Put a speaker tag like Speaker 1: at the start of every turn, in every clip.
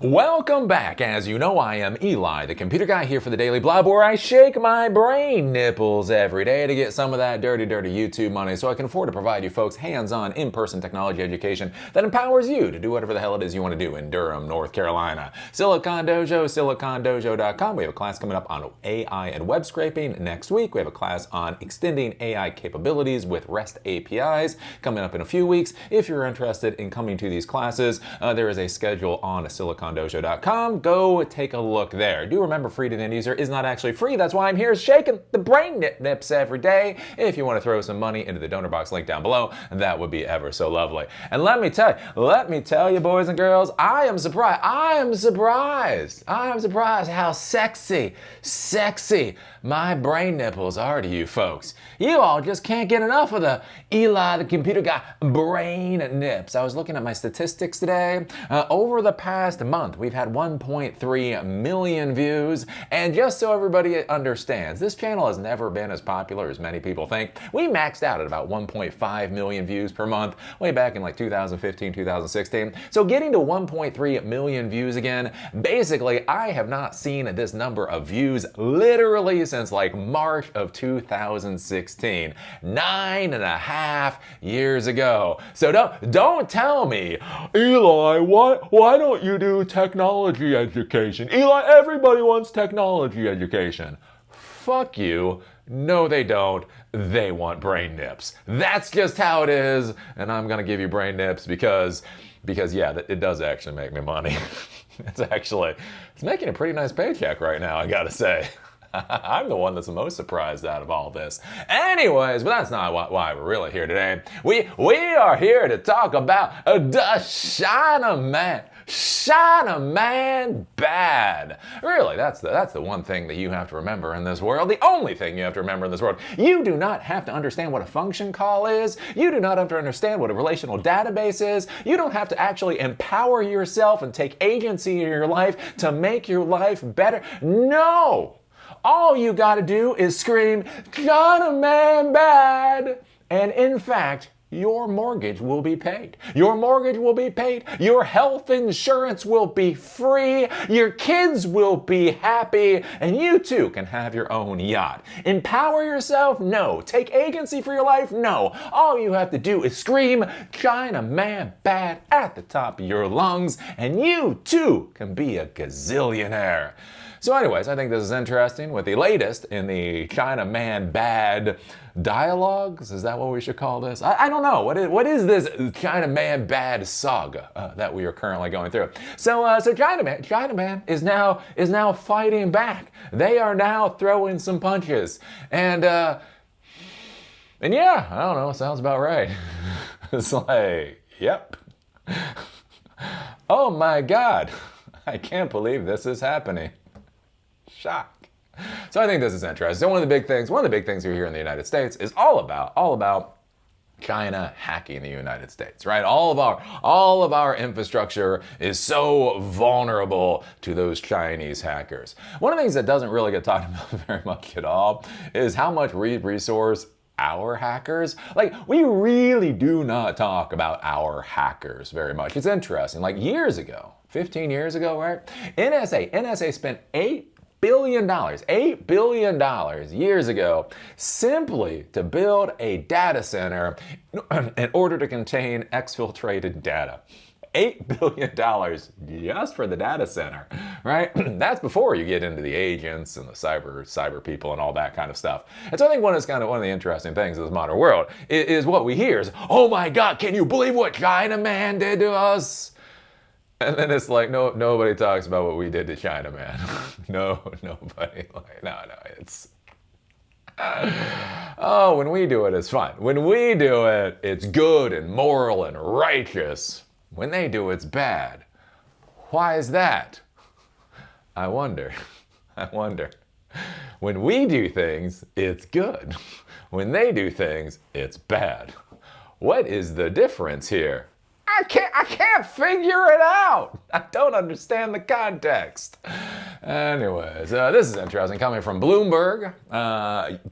Speaker 1: Welcome back. As you know, I am Eli, the computer guy here for the Daily Blob, where I shake my brain nipples every day to get some of that dirty YouTube money so I can afford to provide you folks hands-on, in-person technology education that empowers you to do whatever the hell it is you want to do in Durham, North Carolina. Silicon Dojo, silicondojo.com. We have a class coming up on AI and web scraping next week. We have a class on extending AI capabilities with REST APIs coming up in a few weeks. If you're interested in coming to these classes, there is a schedule on silicondojo.com. Go take a look there. Do remember, free to the end user is not actually free. That's why I'm here shaking the brain nips every day. If you want to throw some money into the donor box link down below, that would be ever so lovely. And let me tell you, boys and girls, I am surprised how sexy my brain nipples are to you folks. You all just can't get enough of the Eli the computer guy brain nips. I was looking at my statistics today. Over the past month, we've had 1.3 million views. And just so everybody understands, this channel has never been as popular as many people think. We maxed out at about 1.5 million views per month way back in like 2015, 2016. So getting to 1.3 million views again, basically I have not seen this number of views literally since like March of 2016, 9.5 years ago. So don't tell me, Eli, why don't you do technology education? Eli, everybody wants technology education. Fuck you. No, they don't. They want brain nips. That's just how it is. And I'm going to give you brain nips because yeah, it does actually make me money. It's making a pretty nice paycheck right now, I gotta say. I'm the one that's the most surprised out of all this. Anyways, but that's not why we're really here today. We are here to talk about the China man bad. Really, that's the one thing that you have to remember in this world. The only thing you have to remember in this world. You do not have to understand what a function call is. You do not have to understand what a relational database is. You don't have to actually empower yourself and take agency in your life to make your life better. No! All you gotta do is scream, China man bad! And in fact, your mortgage will be paid. Your mortgage will be paid. Your health insurance will be free. Your kids will be happy. And you too can have your own yacht. Empower yourself? No. Take agency for your life? No. All you have to do is scream, China man bad at the top of your lungs. And you too can be a gazillionaire. So anyways, I think this is interesting with the latest in the China man bad dialogues. Is that what we should call this? I don't know. What is this China man bad saga that we are currently going through? So China man is now fighting back. They are now throwing some punches. And yeah, I don't know. Sounds about right. It's like, yep. Oh my God. I can't believe this is happening. Shock. So I think this is interesting. So one of the big things here in the United States is all about China hacking the United States, right? All of our infrastructure is so vulnerable to those Chinese hackers. One of the things that doesn't really get talked about very much at all is how much resource our hackers, like, we really do not talk about our hackers very much. It's interesting. Like 15 years ago, right? NSA spent $8 billion years ago simply to build a data center in order to contain exfiltrated data. $8 billion just for the data center, right? That's before you get into the agents and the cyber people and all that kind of stuff. And so I think one of the interesting things in this modern world is what we hear is, oh my God, can you believe what China man did to us? And then it's like, no, nobody talks about what we did to China, man. Nobody. Like, no, it's... Oh, when we do it, it's fun. When we do it, it's good and moral and righteous. When they do, it's bad. Why is that? I wonder. When we do things, it's good. When they do things, it's bad. What is the difference here? I can't figure it out. I don't understand the context. Anyways, this is interesting. Coming from Bloomberg,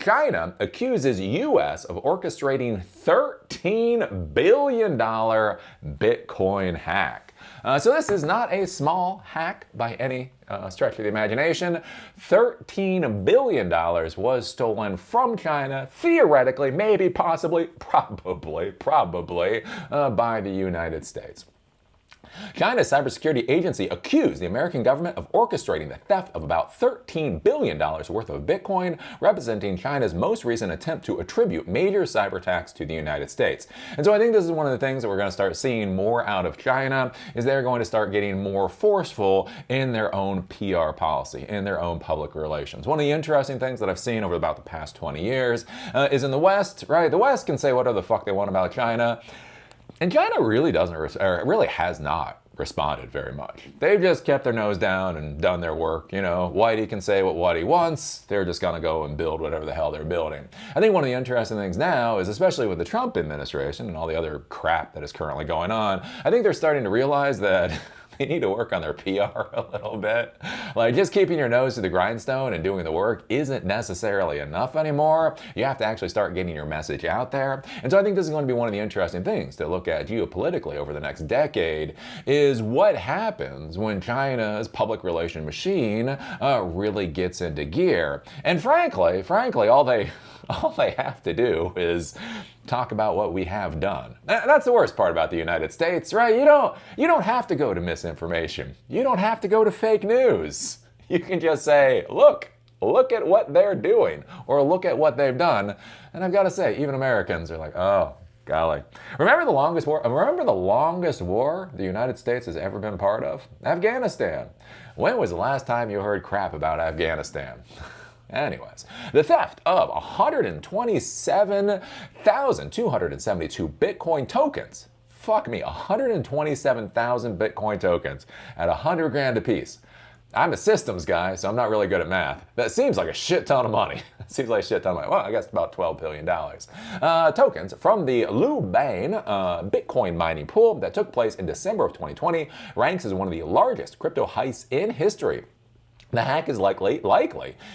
Speaker 1: China accuses U.S. of orchestrating $13 billion Bitcoin hack. So this is not a small hack by any stretch of the imagination. $13 billion was stolen from China, theoretically, maybe, possibly, probably, by the United States. China's cybersecurity agency accused the American government of orchestrating the theft of about $13 billion worth of Bitcoin, representing China's most recent attempt to attribute major cyber attacks to the United States. And so I think this is one of the things that we're going to start seeing more out of China, is they're going to start getting more forceful in their own PR policy, in their own public relations. One of the interesting things that I've seen over about the past 20 years is in the West, right? The West can say whatever the fuck they want about China. And China really really has not responded very much. They've just kept their nose down and done their work. You know, Whitey can say what Whitey wants. They're just going to go and build whatever the hell they're building. I think one of the interesting things now is, especially with the Trump administration and all the other crap that is currently going on, I think they're starting to realize that they need to work on their PR a little bit. Like, just keeping your nose to the grindstone and doing the work isn't necessarily enough anymore. You have to actually start getting your message out there. And so I think this is going to be one of the interesting things to look at geopolitically over the next decade, is what happens when China's public relation machine really gets into gear. And frankly, all they have to do is talk about what we have done. That's the worst part about the United States, right? You don't have to go to misinformation. You don't have to go to fake news. You can just say, look at what they're doing, or look at what they've done. And I've got to say, even Americans are like, oh, golly. Remember the longest war the United States has ever been part of? Afghanistan. When was the last time you heard crap about Afghanistan? Anyways, the theft of 127,272 Bitcoin tokens. Fuck me, 127,000 Bitcoin tokens at $100,000 a piece. I'm a systems guy, so I'm not really good at math. That seems like a shit ton of money. Seems like a shit ton of money. Well, I guess about $12 billion. Tokens from the Lubain Bitcoin mining pool that took place in December of 2020 ranks as one of the largest crypto heists in history. The hack is likely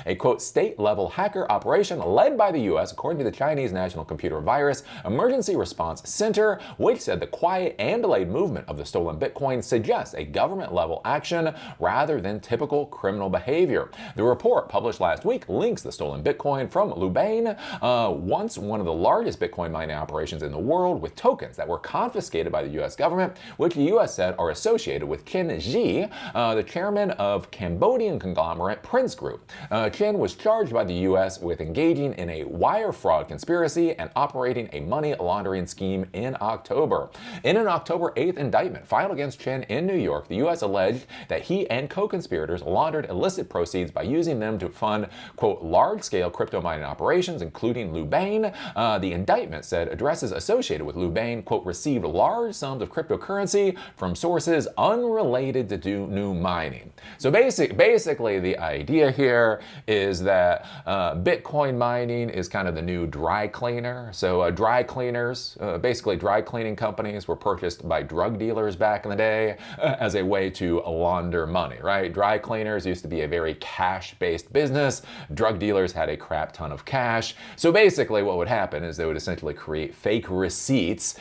Speaker 1: a, quote, state-level hacker operation led by the U.S., according to the Chinese National Computer Virus Emergency Response Center, which said the quiet and delayed movement of the stolen Bitcoin suggests a government-level action rather than typical criminal behavior. The report, published last week, links the stolen Bitcoin from Lubain, once one of the largest Bitcoin mining operations in the world, with tokens that were confiscated by the U.S. government, which the U.S. said are associated with Chen Ji, the chairman of Cambodian conglomerate Prince Group. Chen was charged by the U.S. with engaging in a wire fraud conspiracy and operating a money laundering scheme in October. In an October 8th indictment filed against Chen in New York, the U.S. alleged that he and co-conspirators laundered illicit proceeds by using them to fund, quote, large-scale crypto mining operations, including Lubain. The indictment said addresses associated with Lubain, quote, received large sums of cryptocurrency from sources unrelated to new mining. So basically, the idea here is that Bitcoin mining is kind of the new dry cleaner. So dry cleaners, basically dry cleaning companies, were purchased by drug dealers back in the day as a way to launder money, right? Dry cleaners used to be a very cash-based business. Drug dealers had a crap ton of cash. So basically what would happen is they would essentially create fake receipts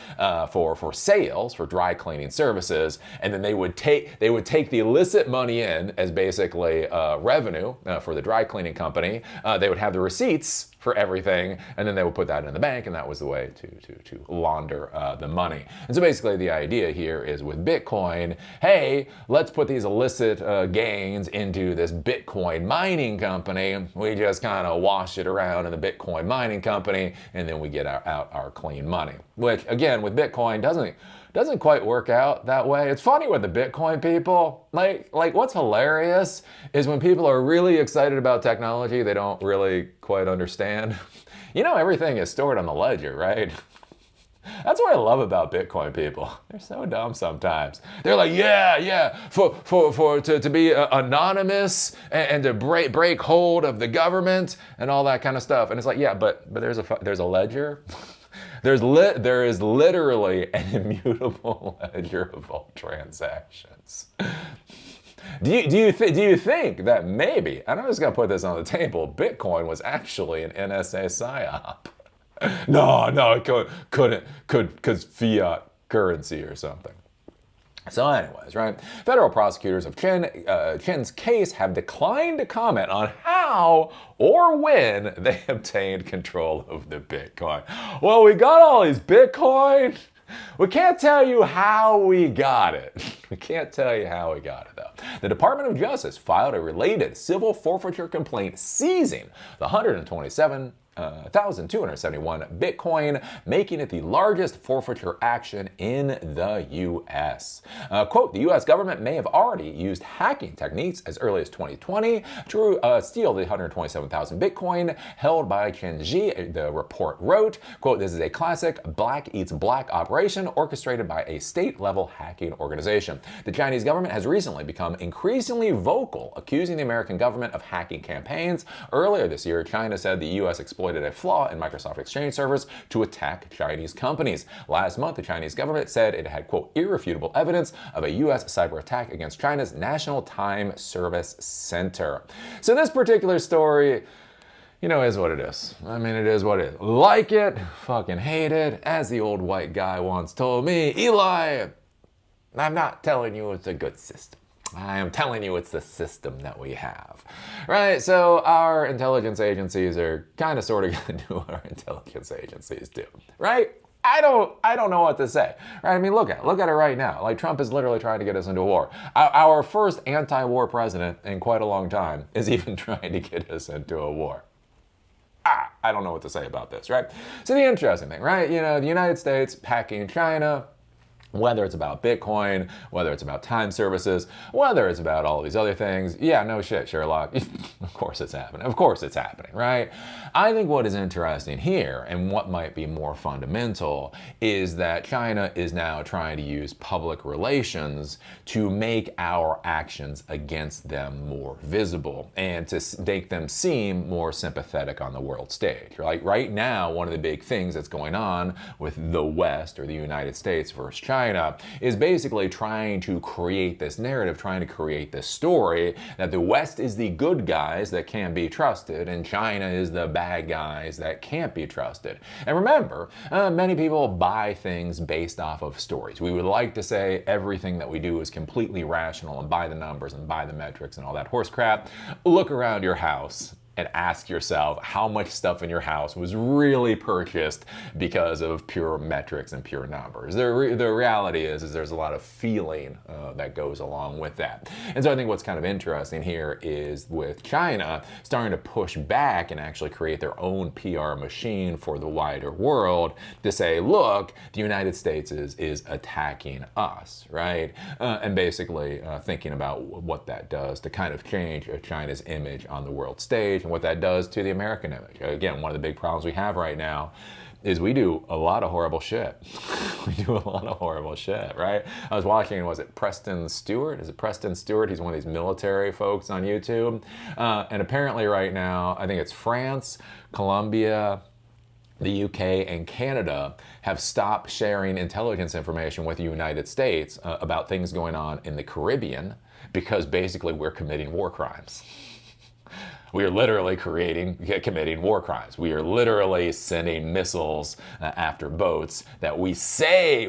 Speaker 1: for sales, for dry cleaning services, and then they would take the illicit money in as basically revenue for the dry cleaning company. They would have the receipts for everything, and then they would put that in the bank, and that was the way to launder the money. And so basically the idea here is with Bitcoin, hey, let's put these illicit gains into this Bitcoin mining company. We just kind of wash it around in the Bitcoin mining company, and then we get out our clean money. Which, again, with Bitcoin doesn't quite work out that way. It's funny with the Bitcoin people, like what's hilarious is when people are really excited about technology, they don't really quite understand. You know, everything is stored on the ledger, right? That's what I love about Bitcoin people. They're so dumb sometimes. They're like, to be anonymous and to break hold of the government and all that kind of stuff. And it's like, yeah, but there's a ledger. There is literally an immutable ledger of all transactions. Do you think that maybe, and I'm just gonna put this on the table, Bitcoin was actually an NSA psyop? No, it couldn't, because fiat currency or something. So anyways, right, federal prosecutors of Chin's case have declined to comment on how or when they obtained control of the Bitcoin. Well, we got all these Bitcoin. We can't tell you how we got it. We can't tell you how we got it, though. The Department of Justice filed a related civil forfeiture complaint seizing the 127,271 Bitcoin, making it the largest forfeiture action in the U.S. Quote, the U.S. government may have already used hacking techniques as early as 2020 to steal the 127,000 Bitcoin held by Chenji, the report wrote. Quote, this is a classic black eats black operation orchestrated by a state-level hacking organization. The Chinese government has recently become increasingly vocal, accusing the American government of hacking campaigns. Earlier this year, China said the U.S. exploited a flaw in Microsoft Exchange servers to attack Chinese companies. Last month, the Chinese government said it had, quote, irrefutable evidence of a U.S. cyber attack against China's National Time Service Center. So this particular story, is what it is. I mean, it is what it is. Like it, fucking hate it. As the old white guy once told me, Eli, I'm not telling you it's a good system. I am telling you it's the system that we have, right? So our intelligence agencies are kind of sort of going to do what our intelligence agencies do, right? I don't know what to say, right? I mean, look at it right now. Like, Trump is literally trying to get us into a war. Our first anti-war president in quite a long time is even trying to get us into a war. I don't know what to say about this, right? So the interesting thing, right? The United States hacking China, whether it's about Bitcoin, whether it's about time services, whether it's about all these other things. Yeah, no shit, Sherlock. Of course it's happening. Of course it's happening, right? I think what is interesting here, and what might be more fundamental, is that China is now trying to use public relations to make our actions against them more visible and to make them seem more sympathetic on the world stage. Like right now, one of the big things that's going on with the West or the United States versus China is basically trying to create this narrative, trying to create this story that the West is the good guys that can be trusted and China is the bad guys that can't be trusted. And remember, many people buy things based off of stories. We would like to say everything that we do is completely rational and by the numbers and by the metrics and all that horse crap. Look around your house and ask yourself how much stuff in your house was really purchased because of pure metrics and pure numbers. The reality is there's a lot of feeling that goes along with that. And so I think what's kind of interesting here is with China starting to push back and actually create their own PR machine for the wider world to say, look, the United States is attacking us, right? And basically thinking about what that does to kind of change China's image on the world stage, what that does to the American image. Again, one of the big problems we have right now is we do a lot of horrible shit. We do a lot of horrible shit, right? I was watching, was it Preston Stewart? Is it Preston Stewart? He's one of these military folks on YouTube. And apparently right now, I think it's France, Colombia, the UK, and Canada have stopped sharing intelligence information with the United States about things going on in the Caribbean because basically we're committing war crimes. We are literally committing war crimes. We are literally sending missiles after boats that we state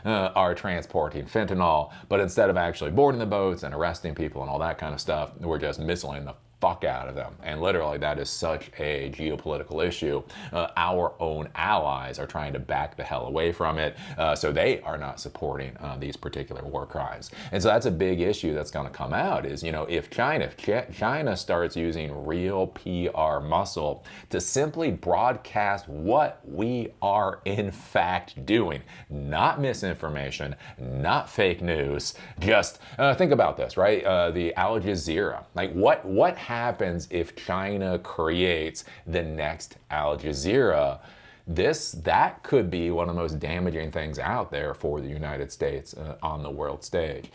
Speaker 1: are transporting fentanyl, but instead of actually boarding the boats and arresting people and all that kind of stuff, we're just missiling the fuck out of them. And literally that is such a geopolitical issue. Our own allies are trying to back the hell away from it, so they are not supporting these particular war crimes. And so that's a big issue that's going to come out is, if China starts using real PR muscle to simply broadcast what we are in fact doing, not misinformation, not fake news, just think about this, right? The Al Jazeera, like what happens if China creates the next Al Jazeera? That could be one of the most damaging things out there for the United States on the world stage.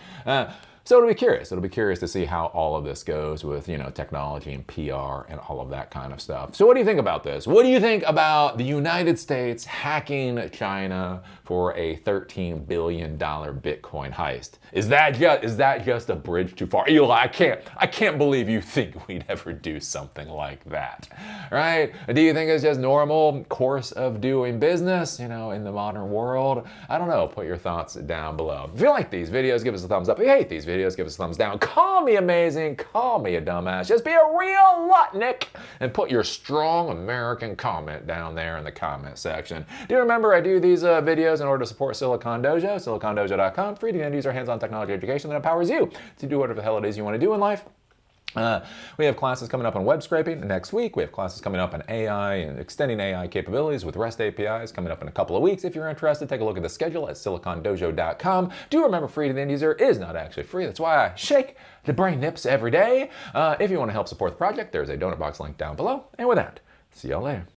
Speaker 1: So it'll be curious. It'll be curious to see how all of this goes with, technology and PR and all of that kind of stuff. So what do you think about this? What do you think about the United States hacking China for a $13 billion Bitcoin heist? Is that just a bridge too far? Eli, I can't believe you think we'd ever do something like that, right? Do you think it's just normal course of doing business, in the modern world? I don't know. Put your thoughts down below. If you like these videos, give us a thumbs up. If you hate these videos, give us a thumbs down. Call me amazing. Call me a dumbass. Just be a real Lutnick and put your strong American comment down there in the comment section. Do you remember I do these videos in order to support Silicon Dojo? SiliconDojo.com. Free to end user hands-on technology education that empowers you to do whatever the hell it is you want to do in life. We have classes coming up on web scraping next week. We have classes coming up on AI and extending AI capabilities with REST APIs coming up in a couple of weeks. If you're interested, take a look at the schedule at silicondojo.com. Do remember, free to the end user is not actually free. That's why I shake the brain nips every day. If you want to help support the project, there's a donut box link down below. And with that, see y'all later.